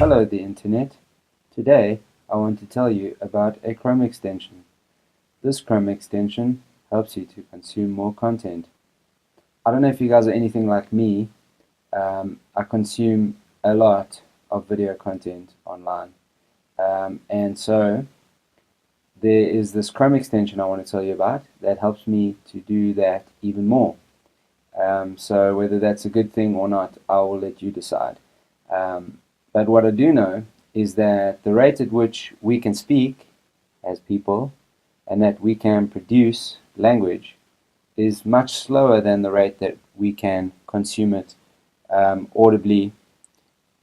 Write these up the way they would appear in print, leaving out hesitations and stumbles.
Hello the internet. Today I want to tell you about a Chrome extension. This Chrome extension helps you to consume more content. I don't know if you guys are anything like me. I consume a lot of video content online. And so there is this Chrome extension I want to tell you about that helps me to do that even more. So whether that's a good thing or not, I will let you decide. But what I do know is that the rate at which we can speak as people and that we can produce language is much slower than the rate that we can consume it audibly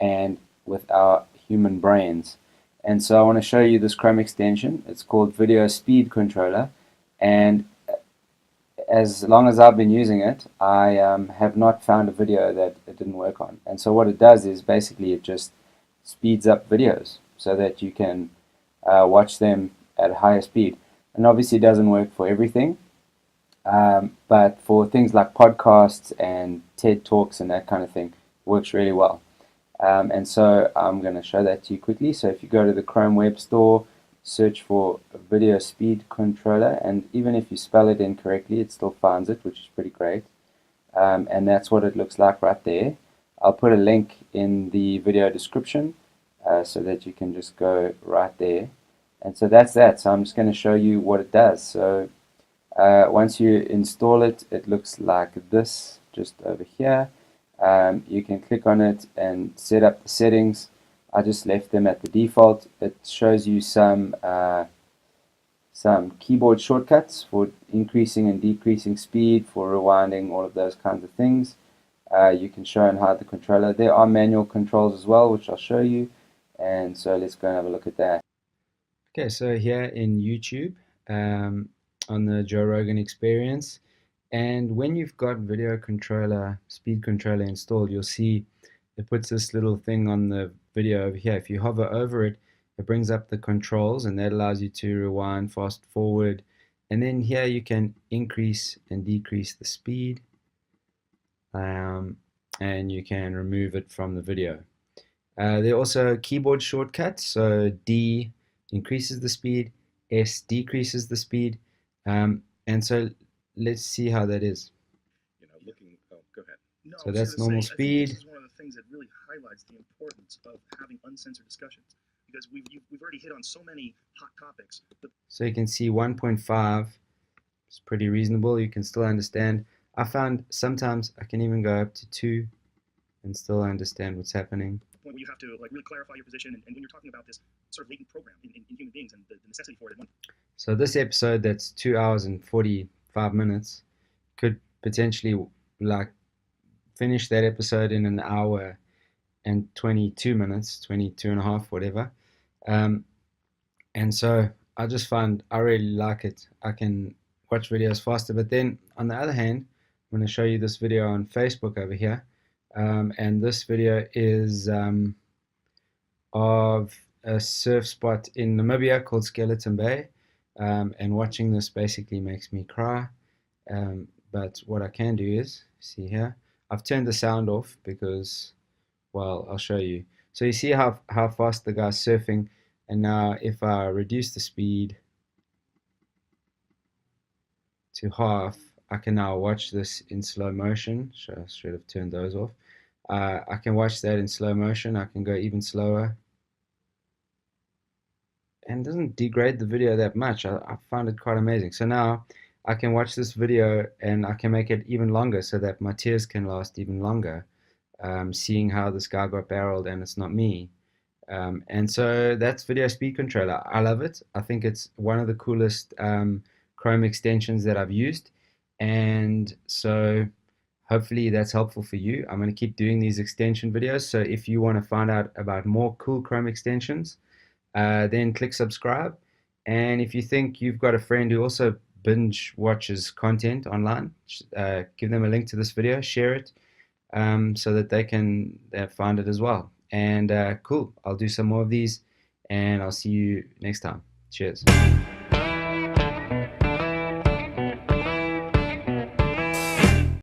and with our human brains. And so I want to show you this Chrome extension. It's called Video Speed Controller, and as long as I've been using it, I have not found a video that it didn't work on. And so what it does is basically it just speeds up videos so that you can watch them at a higher speed. And obviously it doesn't work for everything, but for things like podcasts and TED Talks and that kind of thing, it works really well. And so I'm going to show that to you quickly. So if you go to the Chrome Web Store, search for Video Speed Controller, and even if you spell it incorrectly, it still finds it, which is pretty great. And that's what it looks like right there. I'll put a link in the video description so that you can just go right there. And so that's that. So I'm just going to show you what it does. So once you install it, it looks like this, just over here. You can click on it and set up the settings. I just left them at the default. It shows you some keyboard shortcuts for increasing and decreasing speed, for rewinding, all of those kinds of things. You can show and hide the controller. There are manual controls as well, which I'll show you. And so let's go and have a look at that. Okay, so here in YouTube, on the Joe Rogan Experience, and when you've got Video Controller, Speed Controller installed, you'll see it puts this little thing on the video over here. If you hover over it, it brings up the controls, and that allows you to rewind, fast forward, and then here you can increase and decrease the speed, and you can remove it from the video. There are also keyboard shortcuts. So D increases the speed, S decreases the speed, and so let's see how that is. Go ahead. No, so that's normal speed. This is one of the things that really highlights the importance of having uncensored discussions, because we've already hit on so many hot topics. So you can see 1.5 is pretty reasonable. You can still understand. I found sometimes I can even go up to 2 and still understand what's happening. The point where you have to really clarify your position, and when you're talking about this sort of latent program in human beings and the necessity for it. So this episode that's 2 hours and 45 minutes could potentially finish that episode in an hour and 22 minutes, 22 and a half, whatever. And so I just find I really like it. I can watch videos faster. But then on the other hand, I'm going to show you this video on Facebook over here. And this video is of a surf spot in Namibia called Skeleton Bay. And watching this basically makes me cry. But what I can do is, see here, I've turned the sound off because, well, I'll show you. So you see how fast the guy's surfing, and now if I reduce the speed to half, I can now watch this in slow motion. So I should have turned those off. I can watch that in slow motion. I can go even slower, and it doesn't degrade the video that much. I found it quite amazing. So now I can watch this video and I can make it even longer so that my tears can last even longer, seeing how this guy got barreled and it's not me. And so that's Video Speed Controller. I love it. I think it's one of the coolest Chrome extensions that I've used, and so hopefully that's helpful for you. I'm going to keep doing these extension videos, so if you want to find out about more cool Chrome extensions, then click subscribe. And if you think you've got a friend who also binge watches content online, give them a link to this video, share it, so that they can find it as well. And cool, I'll do some more of these, and I'll see you next time. Cheers.